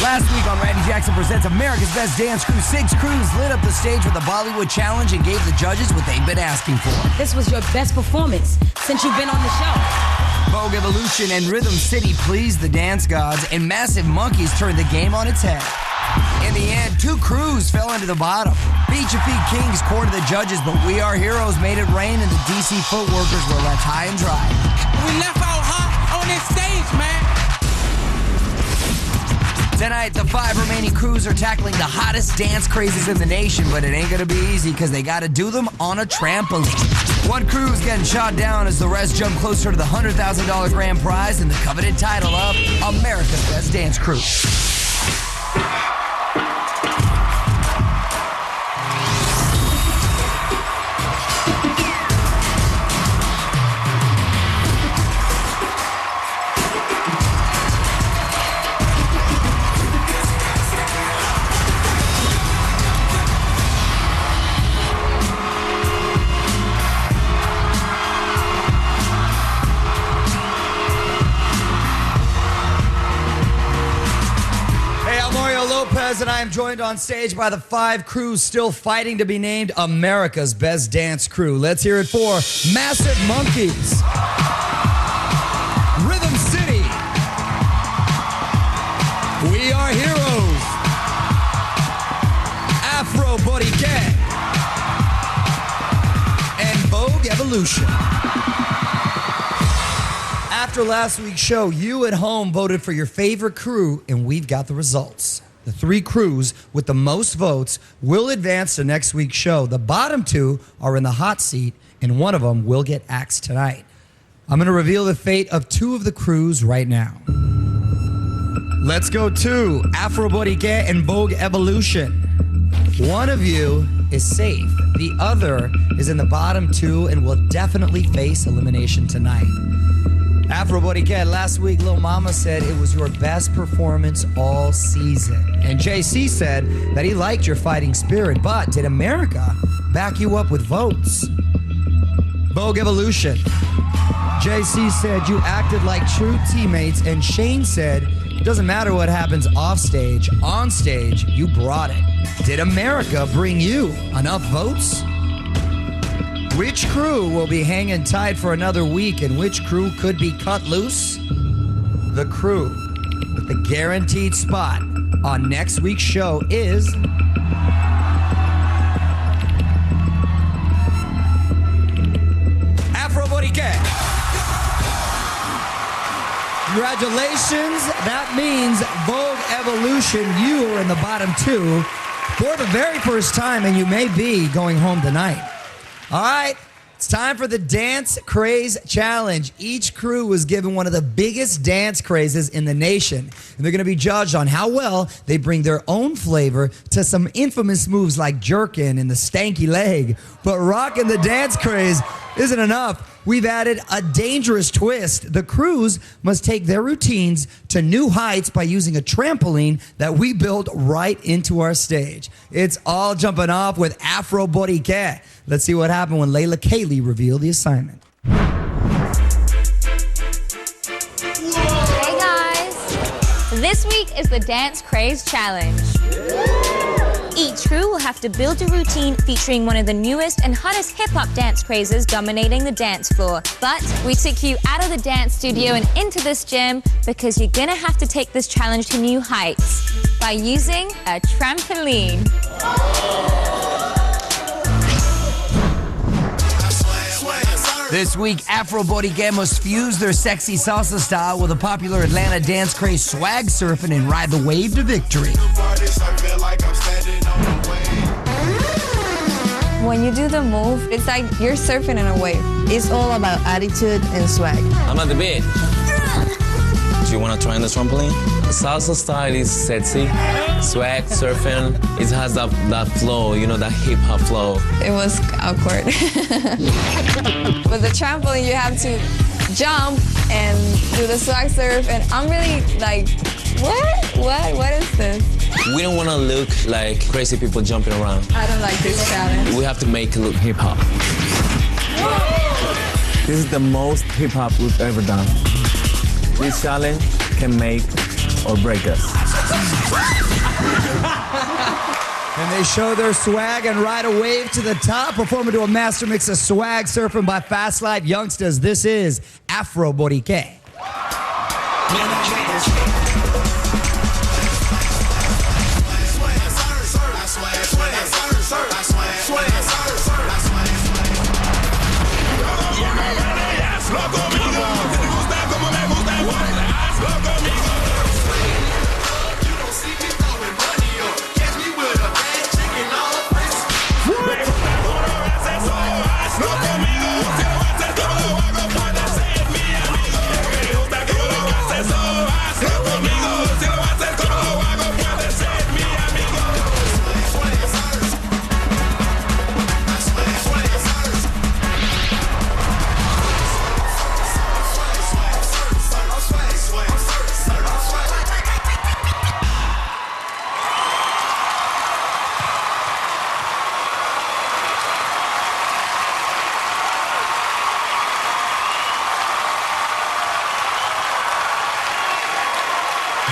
Last week on Randy Jackson Presents America's Best Dance Crew, 6 crews lit up the stage with the Bollywood Challenge and gave the judges what they've been asking for. This was your best performance since you've been on the show. Vogue Evolution and Rhythm City pleased the dance gods, and Massive Monkeys turned the game on its head. In the end, 2 crews fell into the bottom. Feature Feet Kings courted the judges, but We Are Heroes made it rain, and the DC Footworkers were left high and dry. We left out hot on this stage, man. Tonight, the 5 remaining crews are tackling the hottest dance crazes in the nation, but it ain't gonna be easy because they gotta do them on a trampoline. One crew's getting shot down as the rest jump closer to the $100,000 grand prize and the coveted title of America's Best Dance Crew. And I am joined on stage by the 5 crews still fighting to be named America's Best Dance Crew. Let's hear it for Massive Monkeys, Rhythm City, We Are Heroes, Afro Body Gang, and Vogue Evolution. After last week's show, you at home voted for your favorite crew, and we've got the results. The 3 crews with the most votes will advance to next week's show. The bottom 2 are in the hot seat, and one of them will get axed tonight. I'm going to reveal the fate of 2 of the crews right now. Let's go to Afro Borique and Vogue Evolution. One of you is safe. The other is in the bottom 2 and will definitely face elimination tonight. Afro Borique, last week Lil Mama said it was your best performance all season. And JC said that he liked your fighting spirit, but did America back you up with votes? Vogue Evolution. JC said you acted like true teammates, and Shane said it doesn't matter what happens off stage, on stage, you brought it. Did America bring you enough votes? Which crew will be hanging tight for another week, and which crew could be cut loose? The crew with the guaranteed spot on next week's show is Afro Borique. Congratulations. That means Vogue Evolution, you are in the bottom 2 for the very first time, and you may be going home tonight. All right, it's time for the Dance Craze Challenge. Each crew was given one of the biggest dance crazes in the nation, and they're going to be judged on how well they bring their own flavor to some infamous moves like jerkin and the stanky leg. But rocking the dance craze isn't enough. We've added a dangerous twist. The crews must take their routines to new heights by using a trampoline that we built right into our stage. It's all jumping off with Afro Borique. Let's see what happened when Layla Kaylee revealed the assignment. Hey guys! This week is the Dance Craze Challenge. Each crew will have to build a routine featuring one of the newest and hottest hip-hop dance crazes dominating the dance floor. But we took you out of the dance studio and into this gym because you're gonna have to take this challenge to new heights by using a trampoline. This week, Afro Borique must fuse their sexy salsa style with a popular Atlanta dance craze swag surfing and ride the wave to victory. When you do the move, it's like you're surfing in a wave. It's all about attitude and swag. I'm at the beat. Do you want to try on the trampoline? The salsa style is sexy, swag, surfing. It has that flow, you know, that hip-hop flow. It was awkward. With the trampoline, you have to jump and do the swag surf, and I'm really like, what is this? We don't want to look like crazy people jumping around. I don't like this challenge. We have to make it look hip-hop. This is the most hip-hop we've ever done. This challenge can make or break us. And they show their swag and ride a wave to the top, performing to a master mix of swag surfing by Fast Life Youngsters. This is Afro Borique.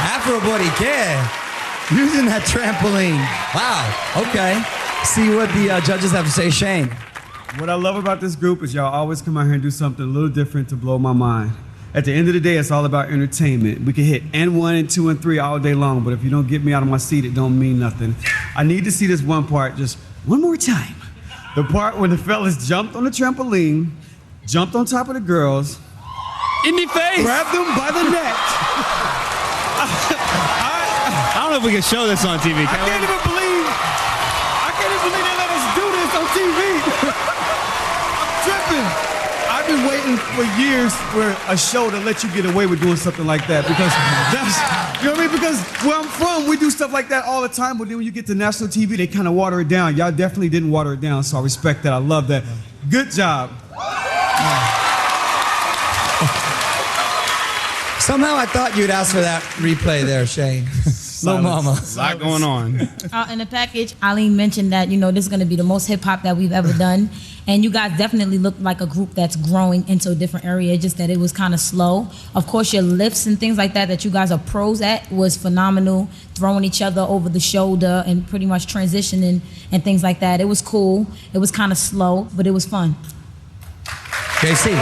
Afro Borique, using that trampoline. Wow, okay. See what the judges have to say, Shane. What I love about this group is y'all always come out here and do something a little different to blow my mind. At the end of the day, it's all about entertainment. We can hit N1 and 2 and 3 all day long, but if you don't get me out of my seat, it don't mean nothing. I need to see this one part just one more time. The part where the fellas jumped on the trampoline, jumped on top of the girls, In the face. grabbed them by the neck. I don't know if we can show this on TV. I can't even believe they let us do this on TV. I'm tripping. I've been waiting for years for a show to let you get away with doing something like that because that's, you know what I mean? Because where I'm from, we do stuff like that all the time, but then when you get to national TV, they kind of water it down. Y'all definitely didn't water it down, so I respect that. I love that. Good job. Somehow I thought you'd ask for that replay there, Shane. Little mama. A lot going on. In the package, Eileen mentioned that, this is going to be the most hip-hop that we've ever done. And you guys definitely look like a group that's growing into a different area, just that it was kind of slow. Of course, your lifts and things like that you guys are pros at was phenomenal. Throwing each other over the shoulder and pretty much transitioning and things like that. It was cool. It was kind of slow, but it was fun. JC.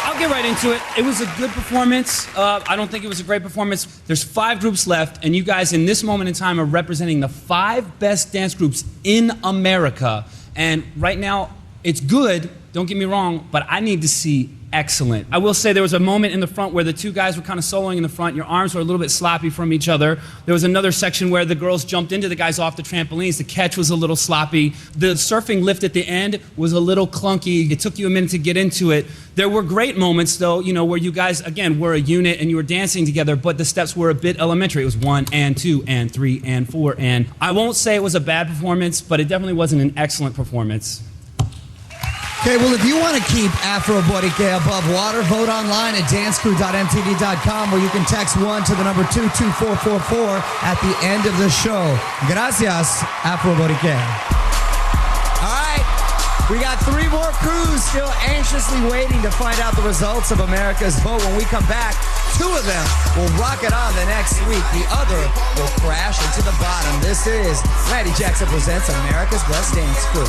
I'll get right into it. It was a good performance. I don't think it was a great performance. There's 5 groups left, and you guys in this moment in time are representing the 5 best dance groups in America. And right now, it's good, don't get me wrong, but I need to see excellent. I will say there was a moment in the front where the 2 guys were kind of soloing in the front. Your arms were a little bit sloppy from each other. There was another section where the girls jumped into the guys off the trampolines. The catch was a little sloppy. The surfing lift at the end was a little clunky. It took you a minute to get into it. There were great moments, though, where you guys, again, were a unit and you were dancing together, but the steps were a bit elementary. It was 1 and 2 and 3 and 4. And I won't say it was a bad performance, but it definitely wasn't an excellent performance. Okay, well, if you want to keep Afro Borique above water, vote online at dancecrew.mtv.com where you can text 1 to the number 22444 at the end of the show. Gracias, Afro Borique. All right, we got 3 more crews still anxiously waiting to find out the results of America's vote. When we come back, 2 of them will rock it on the next week. The other will crash into the bottom. This is Randy Jackson Presents America's Best Dance Crew.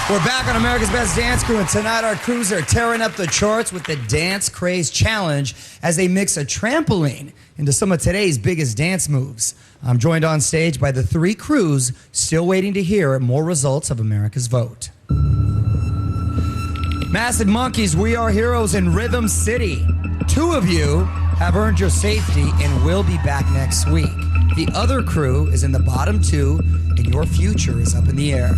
We're back on America's Best Dance Crew, and tonight our crews are tearing up the charts with the Dance Craze Challenge as they mix a trampoline into some of today's biggest dance moves. I'm joined on stage by the 3 crews still waiting to hear more results of America's vote. Massive Monkeys, We Are Heroes in Rhythm City. 2 of you have earned your safety and will be back next week. The other crew is in the bottom 2, and your future is up in the air.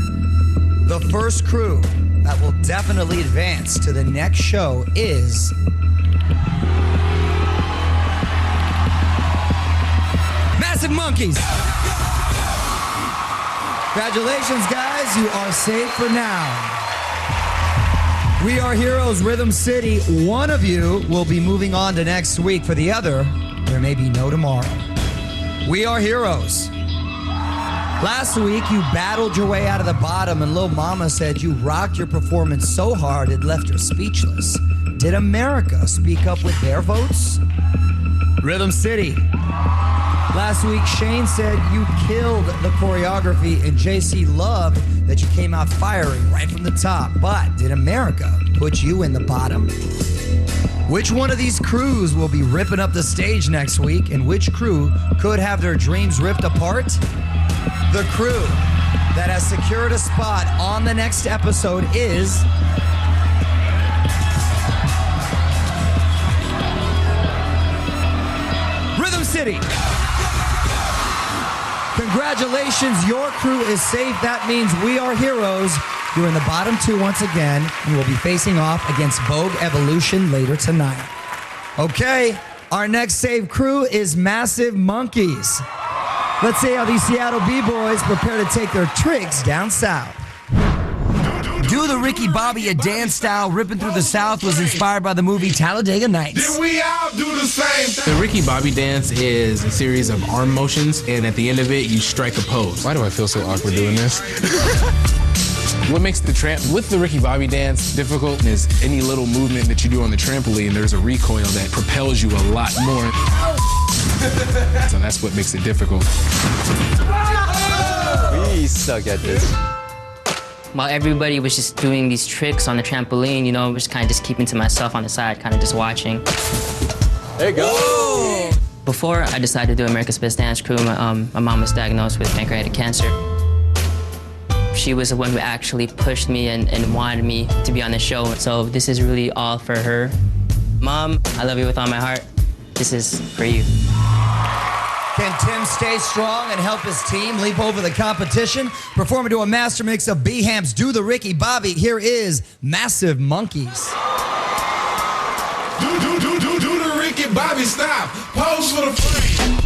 The first crew that will definitely advance to the next show is Massive Monkeys. Congratulations, guys. You are safe for now. We Are Heroes, Rhythm City. 1 of you will be moving on to next week. For the other, there may be no tomorrow. We Are Heroes. Last week, you battled your way out of the bottom, and Lil Mama said you rocked your performance so hard it left her speechless. Did America speak up with their votes? Rhythm City. Last week, Shane said you killed the choreography, and JC loved that you came out firing right from the top. But did America put you in the bottom? Which one of these crews will be ripping up the stage next week, and which crew could have their dreams ripped apart? The crew that has secured a spot on the next episode is Rhythm City. Congratulations, your crew is safe. That means we are heroes. You're in the bottom two once again, and we'll be facing off against Vogue Evolution later tonight. Okay, our next save crew is Massive Monkeys. Let's see how these Seattle B-boys prepare to take their tricks down south. Do the Ricky Bobby a dance style ripping through the South was inspired by the movie Talladega Nights. Then we all do the same thing. The Ricky Bobby dance is a series of arm motions, and at the end of it, you strike a pose. Why do I feel so awkward doing this? What makes the with the Ricky Bobby dance difficult is any little movement that you do on the trampoline, there's a recoil that propels you a lot more. So that's what makes it difficult. We suck at this. While everybody was just doing these tricks on the trampoline, you know, I was kind of just keeping to myself on the side, kind of just watching. There you go. Whoa! Before I decided to do America's Best Dance Crew, my mom was diagnosed with pancreatic cancer. She was the one who actually pushed me and wanted me to be on the show. So this is really all for her. Mom, I love you with all my heart. This is for you. Can Tim stay strong and help his team leap over the competition? Performing to a master mix of B-Ham's Do the Ricky Bobby, here is Massive Monkeys. Do the Ricky Bobby style. Pose for the frame.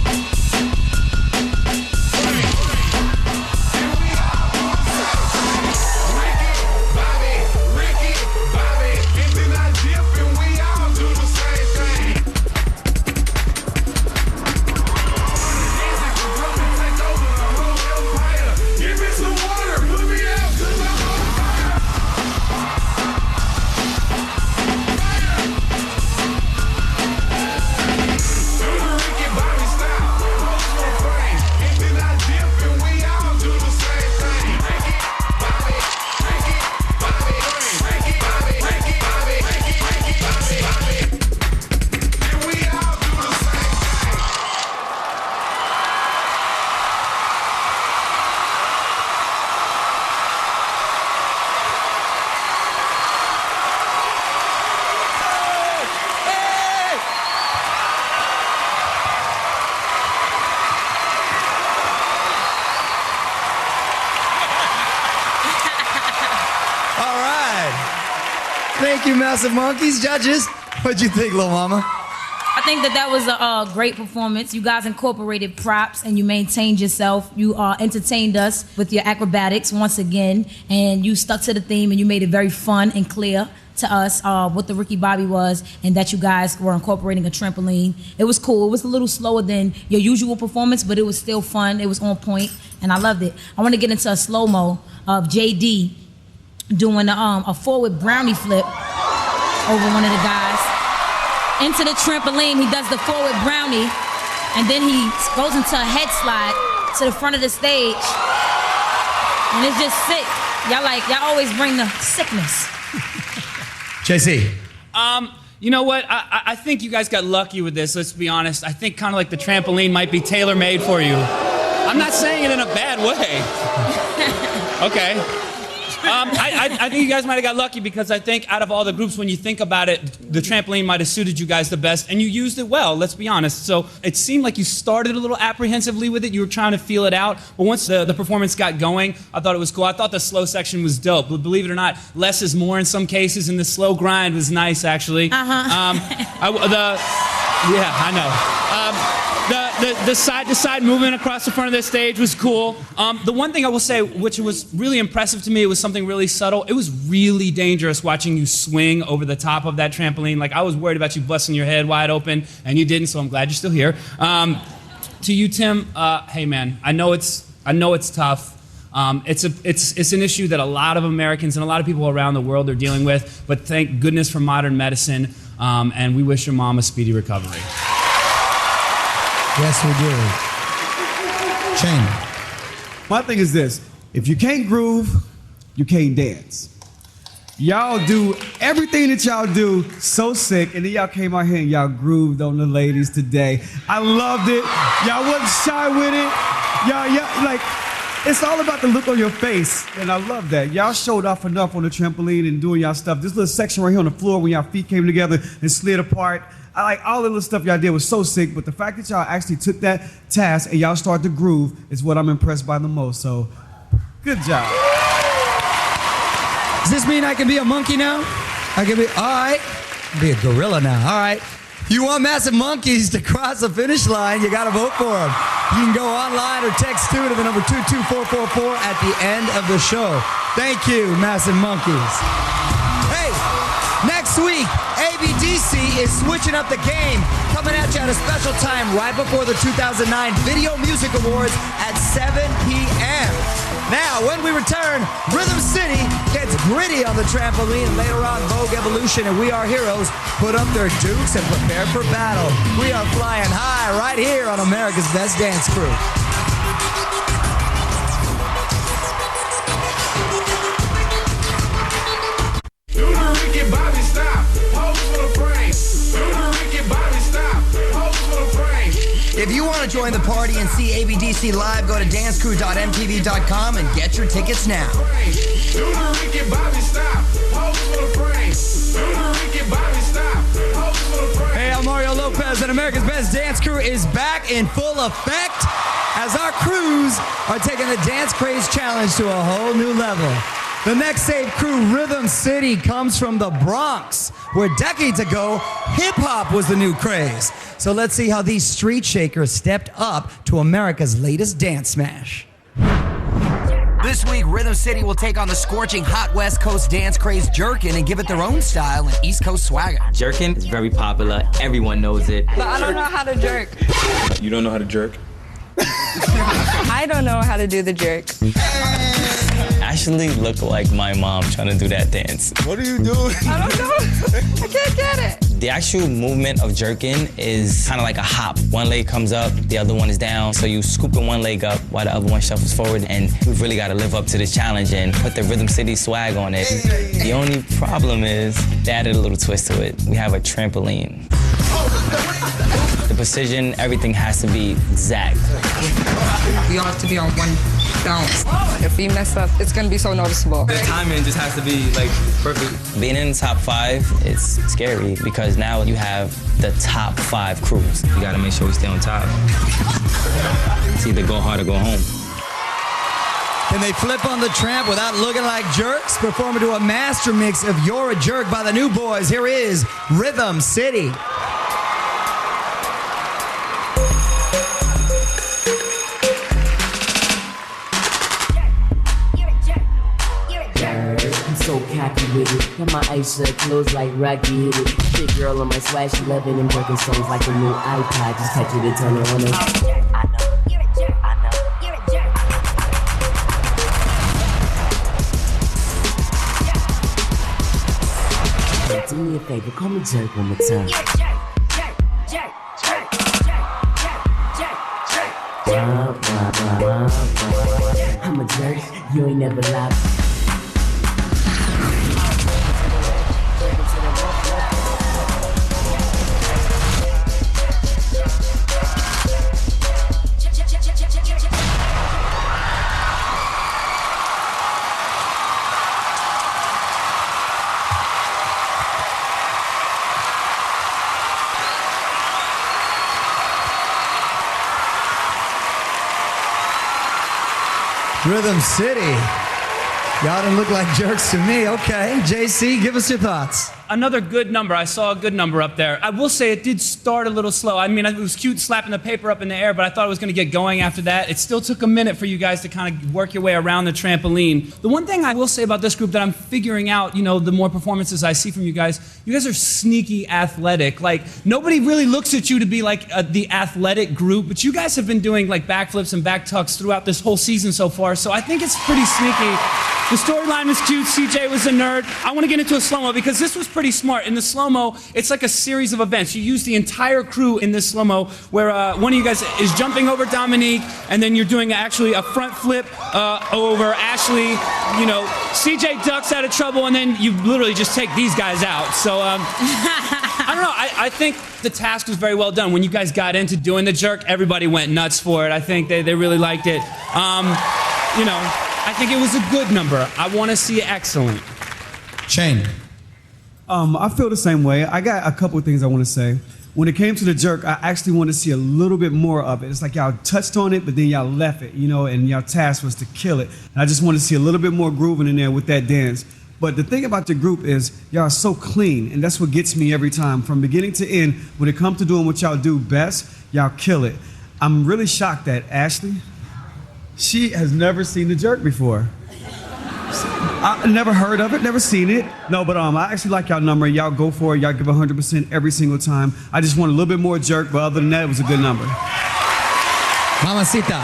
Thank you, Massive Monkeys. Judges, what'd you think, Lil Mama? I think that was a great performance. You guys incorporated props and you maintained yourself. You entertained us with your acrobatics once again, and you stuck to the theme and you made it very fun and clear to us what the Ricky Bobby was, and that you guys were incorporating a trampoline. It was cool. It was a little slower than your usual performance, but it was still fun. It was on point, and I loved it. I want to get into a slow-mo of JD doing a forward brownie flip over one of the guys. Into the trampoline, he does the forward brownie, and then he goes into a head slide to the front of the stage. And it's just sick. Y'all always bring the sickness. JC. You know what? I think you guys got lucky with this, let's be honest. I think kind of like the trampoline might be tailor-made for you. I'm not saying it in a bad way. Okay. I think you guys might have got lucky because I think out of all the groups, when you think about it, the trampoline might have suited you guys the best, and you used it well, let's be honest. So it seemed like you started a little apprehensively with it. You were trying to feel it out. But once the performance got going, I thought it was cool. I thought the slow section was dope. But believe it or not, less is more in some cases, and the slow grind was nice, actually. Yeah, I know. The side-to-side movement across the front of the stage was cool. The one thing I will say, which was really impressive to me, it was something really subtle. It was really dangerous watching you swing over the top of that trampoline. Like, I was worried about you busting your head wide open, and you didn't, so I'm glad you're still here. To you, Tim, hey, man, I know it's I know it's tough. It's an issue that a lot of Americans and a lot of people around the world are dealing with, but thank goodness for modern medicine, and we wish your mom a speedy recovery. Yes, we do. Shane. My thing is this. If you can't groove, you can't dance. Y'all do everything that y'all do so sick, and then y'all came out here and y'all grooved on the ladies today. I loved it. Y'all wasn't shy with it. Y'all, like, it's all about the look on your face, and I love that. Y'all showed off enough on the trampoline and doing y'all stuff. This little section right here on the floor when y'all feet came together and slid apart. I like all the little stuff y'all did was so sick, but the fact that y'all actually took that task and y'all started to groove is what I'm impressed by the most, so good job. Does this mean I can be a monkey now? I can be, all right, be a gorilla now, all right. You want Massive Monkeys to cross the finish line, you gotta vote for them. You can go online or text 2 to the number 22444 at the end of the show. Thank you, Massive Monkeys. Hey, next week, ABDC is switching up the game, coming at you at a special time right before the 2009 Video Music Awards at 7 p.m. Now, when we return, Rhythm City gets gritty on the trampoline, and later on, Vogue Evolution and We Are Heroes put up their dukes and prepare for battle. We are flying high right here on America's Best Dance Crew. Do the Ricky Bobby stop, pose for the frame. Do the Ricky Bobby stop, pose for the frame. If you want to join the party and see ABDC live, go to dancecrew.mtv.com and get your tickets now. Do the Ricky Bobby stop, pose for the frame. Do the Ricky Bobby stop, pose for the frame. Hey, I'm Mario Lopez, and America's Best Dance Crew is back in full effect as our crews are taking the Dance Craze Challenge to a whole new level. The next Save Crew, Rhythm City, comes from the Bronx, where decades ago, hip-hop was the new craze. So let's see how these street shakers stepped up to America's latest dance smash. This week, Rhythm City will take on the scorching hot West Coast dance craze Jerkin and give it their own style and East Coast swagger. Jerkin is very popular. Everyone knows it. But I don't know how to jerk. You don't know how to jerk? I don't know how to do the jerk. Actually look like my mom trying to do that dance. What are you doing? I don't know. I can't get it. The actual movement of jerking is kind of like a hop. One leg comes up, the other one is down. So you scooping one leg up while the other one shuffles forward. And we've really got to live up to this challenge and put the Rhythm City swag on it. The only problem is they added a little twist to it. We have a trampoline. The precision, everything has to be exact. We all have to be on one bounce. If we mess up, it's gonna be so noticeable. The timing just has to be like perfect. Being in the top 5, it's scary because now you have the top 5 crews. You gotta make sure we stay on top. It's either go hard or go home. Can they flip on the tramp without looking like jerks? Performing to a master mix of You're a Jerk by the New Boys. Here is Rhythm City. So cocky with it, got my eyes shut, closed like Rocky hit it. Big girl on my swag, she loving them broken songs like a new iPod. Just touch it and turn it on. I know, you're a jerk. I know, you're a jerk. Do me a favor, call me jerk one more time. You're a jerk, jerk, jerk, jerk, jerk, jerk, jerk. I'm a jerk, you ain't never lied. Rhythm City. Y'all didn't look like jerks to me. Okay, JC, give us your thoughts. another good number. I saw a good number up there. I will say it did start a little slow. I mean, it was cute slapping the paper up in the air, but I thought it was going to get going after that. It still took a minute for you guys to kind of work your way around the trampoline. The one thing I will say about this group that I'm figuring out, you know, the more performances I see from you guys are sneaky athletic. Like, nobody really looks at you to be like the athletic group, but you guys have been doing like backflips and back tucks throughout this whole season so far, so I think it's pretty sneaky. The storyline was cute. CJ was a nerd. I want to get into a slow-mo because this was pretty smart. In the slow-mo, it's like a series of events. You use the entire crew in this slow-mo where one of you guys is jumping over Dominique, and then you're doing actually a front flip over Ashley. You know, CJ ducks out of trouble, and then you literally just take these guys out. So, I don't know. I think the task was very well done. When you guys got into doing the jerk, everybody went nuts for it. I think they really liked it. You know, I think it was a good number. I want to see excellent. Shane. I feel the same way. I got a couple of things I want to say. When it came to the jerk, I actually want to see a little bit more of it. It's like y'all touched on it, but then y'all left it, you know, and y'all task was to kill it. And I just want to see a little bit more grooving in there with that dance. But the thing about your group is y'all are so clean, and that's what gets me every time. From beginning to end, when it comes to doing what y'all do best, y'all kill it. I'm really shocked that Ashley, she has never seen the jerk before. I never heard of it, never seen it. No, but I actually like y'all number. Y'all go for it. Y'all give 100% every single time. I just want a little bit more jerk, but other than that, it was a good number. Mamacita.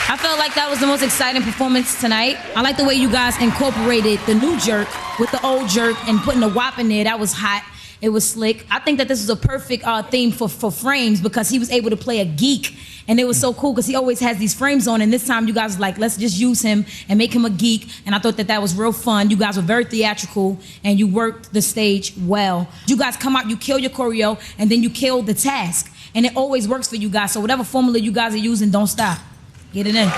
I felt like that was the most exciting performance tonight. I like the way you guys incorporated the new jerk with the old jerk and putting the WAP in there. That was hot. It was slick. I think that this was a perfect theme for Frames because he was able to play a geek. And it was so cool because he always has these frames on. And this time you guys were like, let's just use him and make him a geek. And I thought that was real fun. You guys were very theatrical and you worked the stage well. You guys come out, you kill your choreo, and then you kill the task. And it always works for you guys. So whatever formula you guys are using, don't stop. Get it in.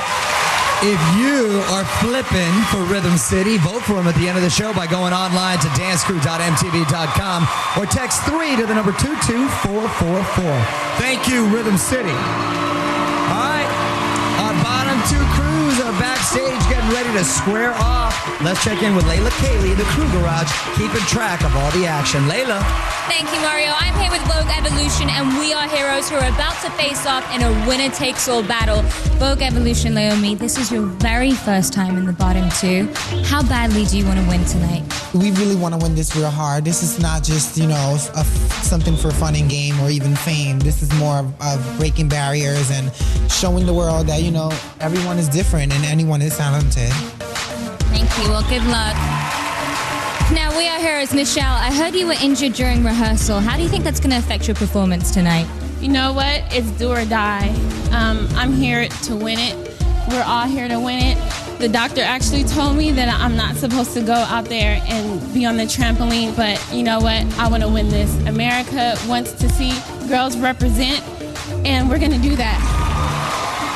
If you are flipping for Rhythm City, vote for him at the end of the show by going online to dancecrew.mtv.com or text 3 to the number 22444. Thank you, Rhythm City. All right, our bottom two crews are backstage getting ready to square off. Let's check in with Layla Cayley, the Crew Garage, keeping track of all the action. Layla. Thank you, Mario. I'm here with Vogue Evolution, and we are heroes who are about to face off in a winner-takes-all battle. Vogue Evolution, Naomi, this is your very first time in the bottom two. How badly do you want to win tonight? We really want to win this real hard. This is not just, you know, something for fun and game or even fame. This is more of breaking barriers and showing the world that, you know, everyone is different and anyone is talented. Thank you. Well, good luck. Now, we are heroes. Michelle, I heard you were injured during rehearsal. How do you think that's going to affect your performance tonight? You know what? It's do or die. I'm here to win it. We're all here to win it. The doctor actually told me that I'm not supposed to go out there and be on the trampoline, but you know what? I want to win this. America wants to see girls represent, and we're going to do that.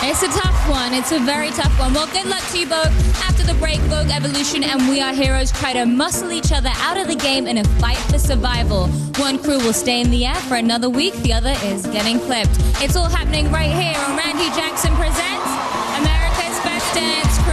It's a tough one. It's a very tough one. Well, good luck to you both. After the break, Vogue Evolution and We Are Heroes try to muscle each other out of the game in a fight for survival. One crew will stay in the air for another week. The other is getting clipped. It's all happening right here on Randy Jackson Presents America's Best Dance Crew.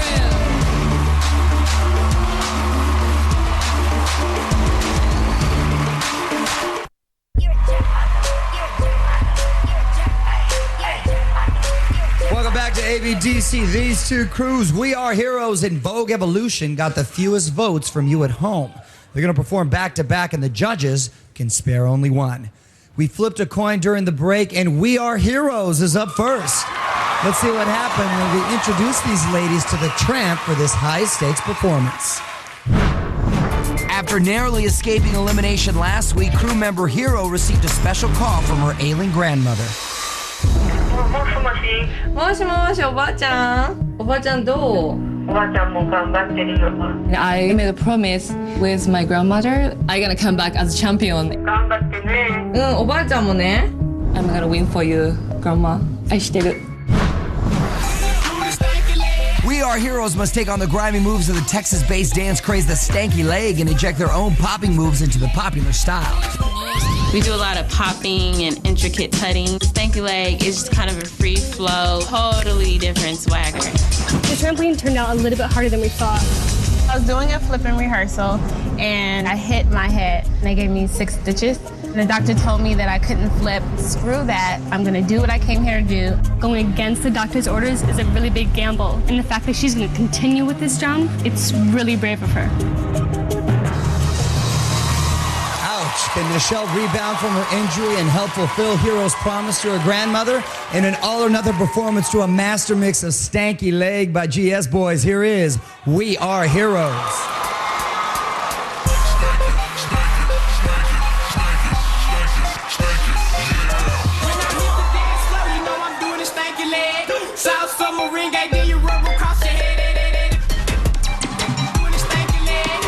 Welcome back to ABDC. These two crews, We Are Heroes and Vogue Evolution, got the fewest votes from you at home. They're going to perform back-to-back, and the judges can spare only one. We flipped a coin during the break, and We Are Heroes is up first. Let's see what happened when we introduce these ladies to the tramp for this high-stakes performance. After narrowly escaping elimination last week, crew member Hero received a special call from her ailing grandmother. もしもしおばあちゃんおばあちゃんどうおばあちゃんも頑張ってるよ I made a promise with my grandmother I'm gonna come back as champion 頑張ってねおばあちゃんもね I'm gonna win for you grandma 愛してる We Are Heroes must take on the grimy moves of the Texas-based dance craze, the stanky leg, and inject their own popping moves into the popular style. We do a lot of popping and intricate tutting. Stanky leg is just kind of a free flow, totally different swagger. The trampoline turned out a little bit harder than we thought. I was doing a flip in rehearsal, and I hit my head. They gave me 6 stitches. And the doctor told me that I couldn't flip. Screw that. I'm going to do what I came here to do. Going against the doctor's orders is a really big gamble. And the fact that she's going to continue with this job, it's really brave of her. Ouch. Can Michelle rebound from her injury and help fulfill Hero's promise to her grandmother? In an all-or-nothing performance to a master mix of Stanky Leg by GS Boys, here is We Are Heroes. South Summer ring, then you rub across your head. Doing the stanky leg.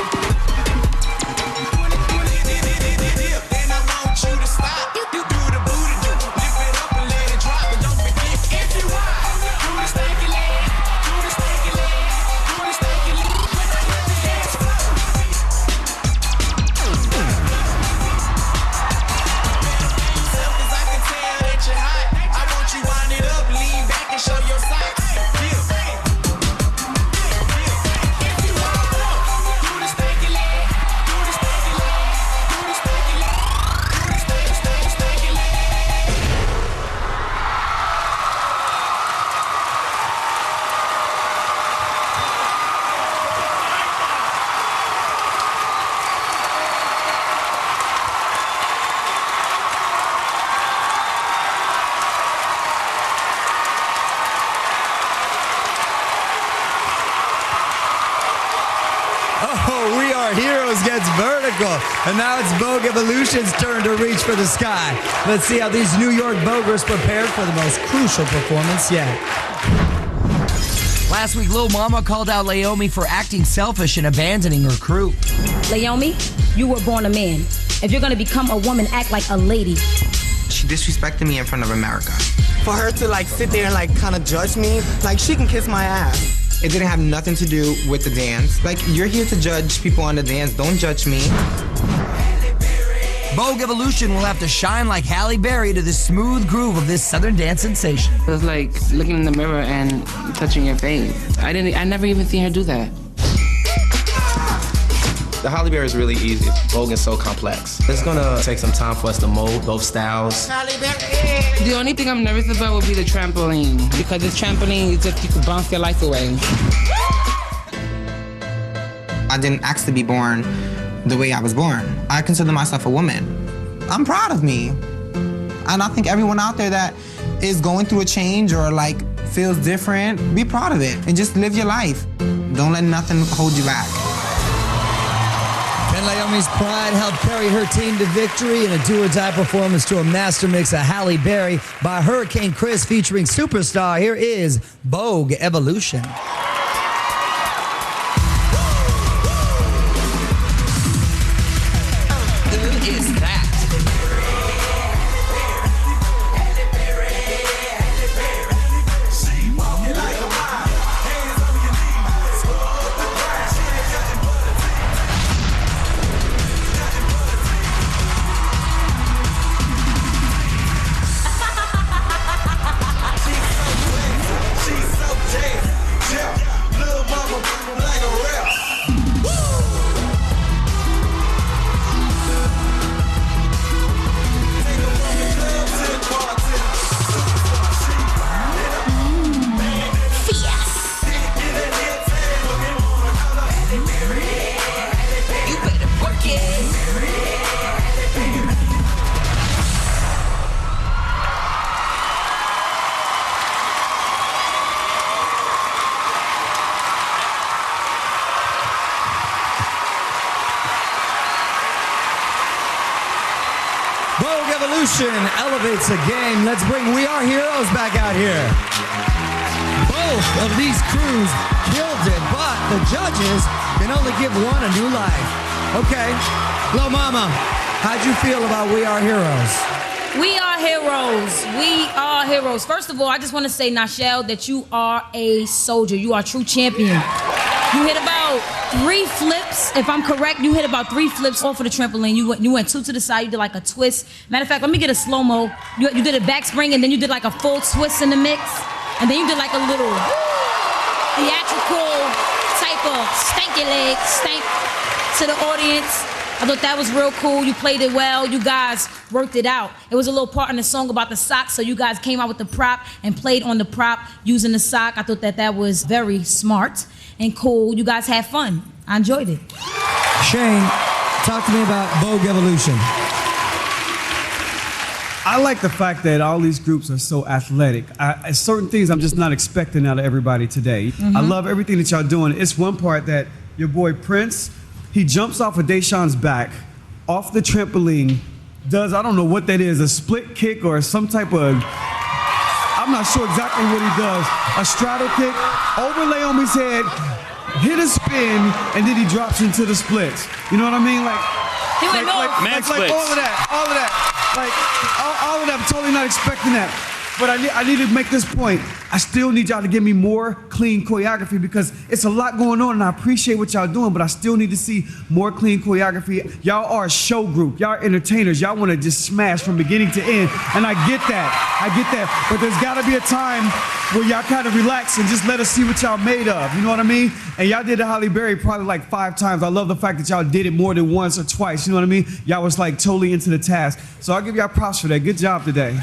Then I want you to stop. You do the booty do. Lift it up and let it drop. But don't forget if you want. Do the stanky leg. Do the stanky leg. Do the stanky leg. When I hit the dance floor. Cause I can tell that you're hot. I want you wind it up, lean back and show your socks. Oh, We Are Heroes gets vertical. And now it's Vogue Evolution's turn to reach for the sky. Let's see how these New York Voguers prepared for the most crucial performance yet. Last week, Lil Mama called out Laomi for acting selfish and abandoning her crew. Laomi, you were born a man. If you're gonna become a woman, act like a lady. She disrespected me in front of America. For her to like sit there and like kind of judge me, like she can kiss my ass. It didn't have nothing to do with the dance. Like, you're here to judge people on the dance. Don't judge me. Vogue Evolution will have to shine like Halle Berry to the smooth groove of this Southern dance sensation. It was like looking in the mirror and touching your face. I never even seen her do that. The Halle Berry is really easy. Vogue is so complex. It's gonna take some time for us to mold both styles. The only thing I'm nervous about would be the trampoline, because this trampoline is just, you can bounce your life away. I didn't ask to be born the way I was born. I consider myself a woman. I'm proud of me. And I think everyone out there that is going through a change or like feels different, be proud of it and just live your life. Don't let nothing hold you back. And Laomi's pride helped carry her team to victory in a do-or-die performance to a master mix of Halle Berry by Hurricane Chris featuring Superstar. Here is Vogue Evolution. Who is that? Vogue Evolution elevates the game. Let's bring We Are Heroes back out here. Both of these crews killed it, but the judges can only give one a new life. Okay, Lil Mama, how'd you feel about We Are Heroes? We are heroes. We are heroes. First of all, I just want to say, Nashelle, that you are a soldier. You are a true champion. You hit about 3 flips, if I'm correct. You hit about 3 flips off of the trampoline. You went 2 to the side. You did like a twist. Matter of fact, let me get a slow-mo. You did a back spring, and then you did like a full twist in the mix. And then you did like a little theatrical type Michael, stank your legs, stank to the audience. I thought that was real cool. You played it well. You guys worked it out. It was a little part in the song about the sock, so you guys came out with the prop and played on the prop using the sock. I thought that was very smart and cool. You guys had fun. I enjoyed it. Shane, talk to me about Vogue Evolution. I like the fact that all these groups are so athletic. Certain things I'm just not expecting out of everybody today. I love everything that y'all doing. It's one part that your boy Prince, he jumps off of Deshaun's back, off the trampoline, does, I don't know what that is, a split kick or some type of, I'm not sure exactly what he does, a straddle kick, overlay on his head, hit a spin, and then he drops into the splits. You know what I mean? Like all of that. Like, all of that, I'm totally not expecting that. But I need to make this point. I still need y'all to give me more clean choreography because it's a lot going on and I appreciate what y'all doing, but I still need to see more clean choreography. Y'all are a show group. Y'all are entertainers. Y'all want to just smash from beginning to end. And I get that. But there's got to be a time where y'all kind of relax and just let us see what y'all made of. You know what I mean? And y'all did the Halle Berry probably like 5 times. I love the fact that y'all did it more than once or twice. You know what I mean? Y'all was like totally into the task. So I'll give y'all props for that. Good job today.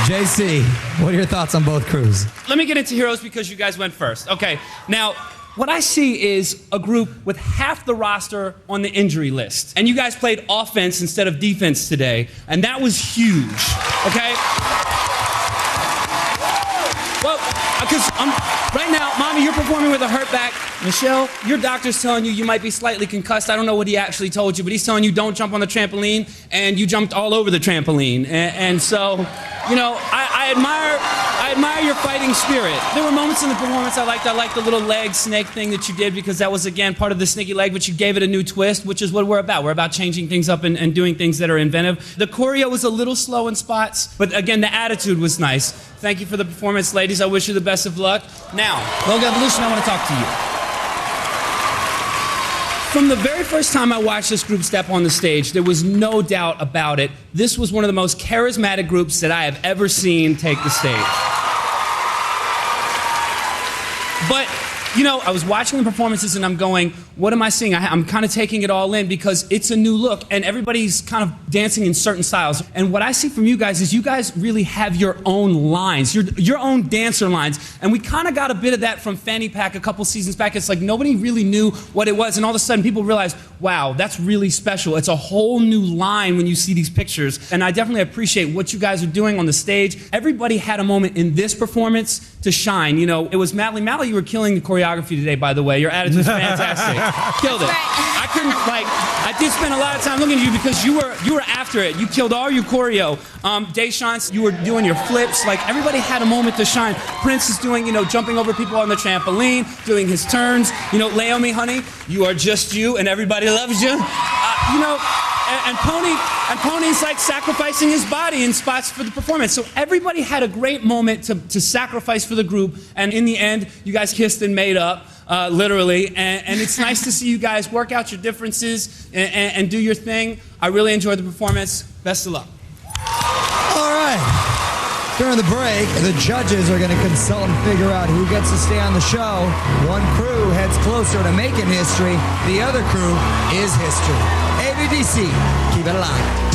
JC, what are your thoughts on both crews? Let me get into heroes because you guys went first. Okay, now, what I see is a group with half the roster on the injury list. And you guys played offense instead of defense today, and that was huge, okay? Well, because right now, Mommy, you're performing with a hurt back. Michelle, your doctor's telling you might be slightly concussed. I don't know what he actually told you, but he's telling you don't jump on the trampoline, and you jumped all over the trampoline. And so, you know, I admire your fighting spirit. There were moments in the performance I liked. I liked the little leg snake thing that you did because that was, again, part of the sneaky leg, but you gave it a new twist, which is what we're about. We're about changing things up and doing things that are inventive. The choreo was a little slow in spots, but again, the attitude was nice. Thank you for the performance, ladies. I wish you the best of luck. Now, Vogue Evolution, I want to talk to you. From the very first time I watched this group step on the stage, there was no doubt about it. This was one of the most charismatic groups that I have ever seen take the stage. But, you know, I was watching the performances and I'm going, what am I seeing? I'm kind of taking it all in because it's a new look and everybody's kind of dancing in certain styles. And what I see from you guys is you guys really have your own lines, your own dancer lines. And we kind of got a bit of that from Fanny Pack a couple seasons back. It's like nobody really knew what it was. And all of a sudden people realized, wow, that's really special. It's a whole new line when you see these pictures. And I definitely appreciate what you guys are doing on the stage. Everybody had a moment in this performance to shine. You know, it was Mally. Mally, you were killing the choreography today, by the way. Your attitude's fantastic. Killed it. I couldn't, like, I did spend a lot of time looking at you because you were after it. You killed all your choreo. Deshaun, you were doing your flips. Like, everybody had a moment to shine. Prince is doing, you know, jumping over people on the trampoline, doing his turns. You know, Laomi, honey, you are just you and everybody loves you. You know, and Pony's like sacrificing his body in spots for the performance. So everybody had a great moment to sacrifice for the group. And in the end, you guys kissed and made up, literally. And it's nice to see you guys work out your differences and do your thing. I really enjoyed the performance. Best of luck. All right. During the break, the judges are going to consult and figure out who gets to stay on the show. One crew heads closer to making history. The other crew is history. ABDC, keep it alive.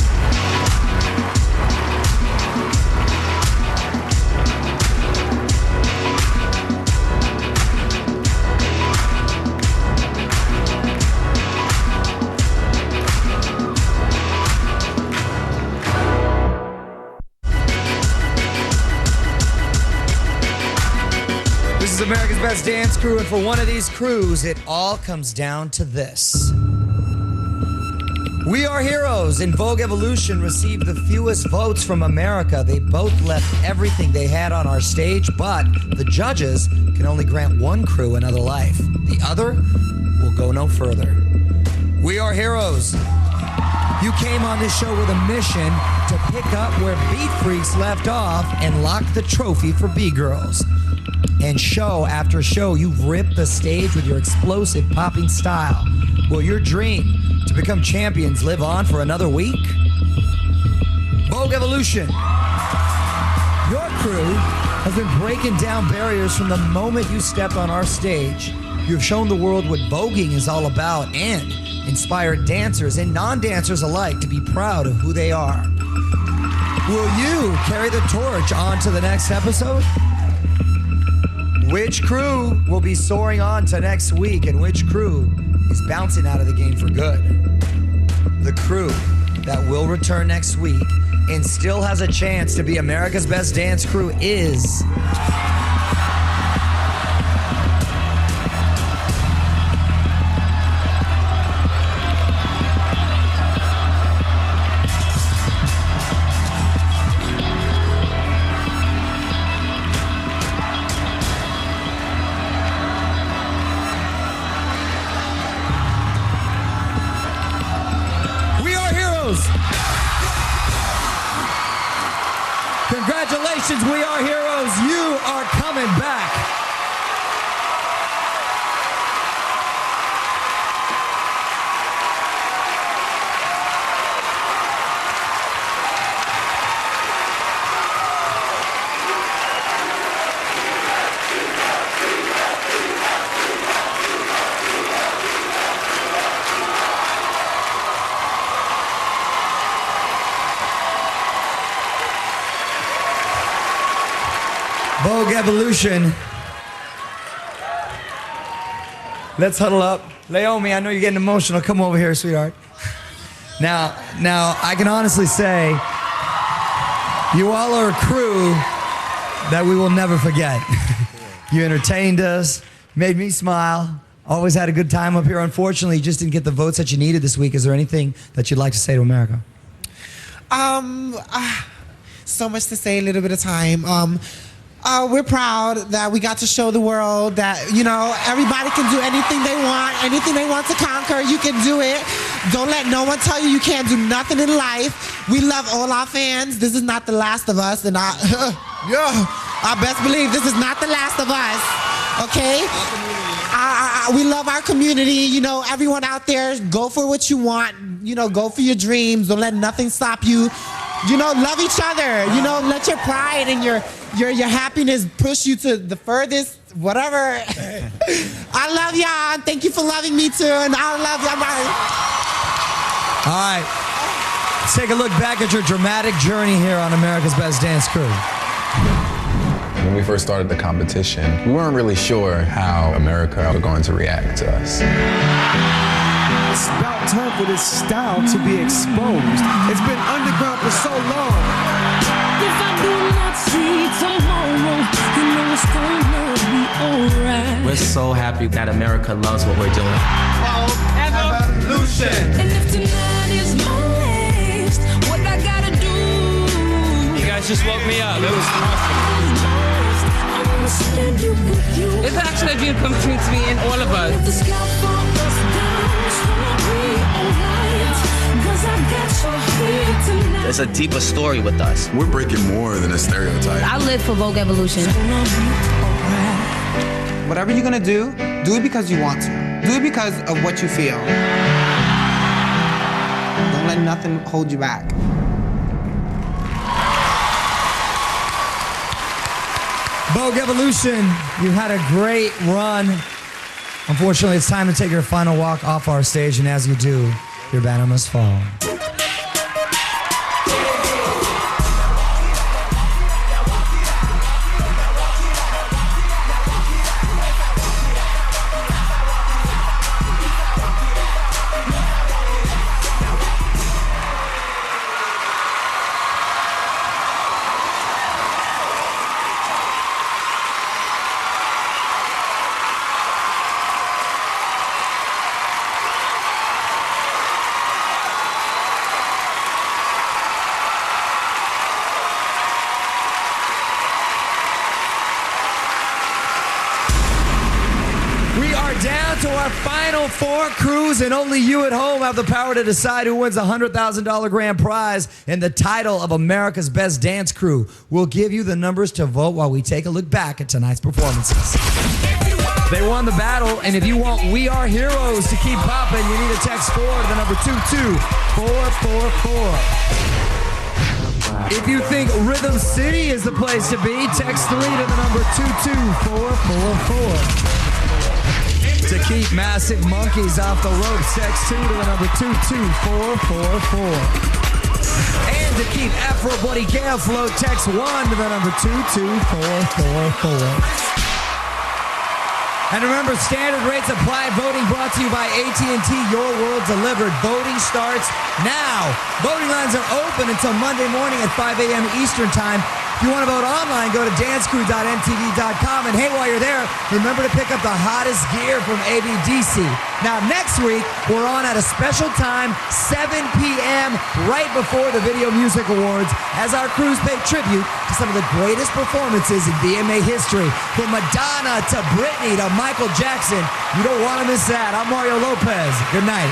This is America's Best Dance Crew, and for one of these crews, it all comes down to this. We Are Heroes and Vogue Evolution received the fewest votes from America. They both left everything they had on our stage, but the judges can only grant one crew another life. The other will go no further. We Are Heroes. You came on this show with a mission to pick up where Beat Freaks left off and lock the trophy for B-Girls. And show after show, you've ripped the stage with your explosive popping style. Will your dream to become champions live on for another week? Vogue Evolution. Your crew has been breaking down barriers from the moment you stepped on our stage. You've shown the world what voguing is all about and inspired dancers and non-dancers alike to be proud of who they are. Will you carry the torch on to the next episode? Which crew will be soaring on to next week, and which crew is bouncing out of the game for good? The crew that will return next week and still has a chance to be America's Best Dance Crew is... Congratulations, We Are Heroes. You are coming back. Vogue Evolution. Let's huddle up. Naomi, I know you're getting emotional. Come over here, sweetheart. Now, I can honestly say, you all are a crew that we will never forget. You entertained us, made me smile, always had a good time up here. Unfortunately, you just didn't get the votes that you needed this week. Is there anything that you'd like to say to America? So much to say, a little bit of time. We're proud that we got to show the world that, everybody can do anything they want to conquer, you can do it. Don't let no one tell you can't do nothing in life. We love all our fans. This is not the last of us, and I best believe this is not the last of us, okay? We love our community. Everyone out there, go for what you want. Go for your dreams. Don't let nothing stop you. Love each other. Let your pride and your happiness push you to the furthest, whatever. I love y'all. Thank you for loving me too. And I love y'all. All right. Let's take a look back at your dramatic journey here on America's Best Dance Crew. When we first started the competition, we weren't really sure how America was going to react to us. It's about time for this style to be exposed. It's been underground for so long. If I do not see tomorrow, it's gonna be alright. We're so happy that America loves what we're doing. Evolution. And if tonight is my last, what I gotta do? You guys just woke me up. It was awesome. It's actually a dream come true to me and all of us. There's a deeper story with us. We're breaking more than a stereotype. I live for Vogue Evolution. Whatever you're gonna do it because you want to. Do it because of what you feel. Don't let nothing hold you back. Vogue Evolution, you had a great run. Unfortunately, it's time to take your final walk off our stage, and as you do, your banner must fall. Down to our final four crews, and only you at home have the power to decide who wins a $100,000 grand prize and the title of America's Best Dance Crew. We'll give you the numbers to vote while we take a look back at tonight's performances. They won the battle, and if you want We Are Heroes to keep popping, you need to text 4 to the number 22444. If you think Rhythm City is the place to be, text 3 to the number 22444. To keep massive monkeys off the ropes, text 2 to the number 22444. And to keep Afro Buddy Gay afloat, text 1 to the number 22444. And remember, standard rates apply. Voting brought to you by AT&T. Your world delivered. Voting starts now. Voting lines are open until Monday morning at 5 a.m. Eastern Time. If you want to vote online, go to dancecrew.mtv.com. And hey, while you're there, remember to pick up the hottest gear from ABDC. Now, next week, we're on at a special time, 7 p.m., right before the Video Music Awards, as our crews pay tribute to some of the greatest performances in VMA history. From Madonna to Britney to Michael Jackson. You don't want to miss that. I'm Mario Lopez. Good night.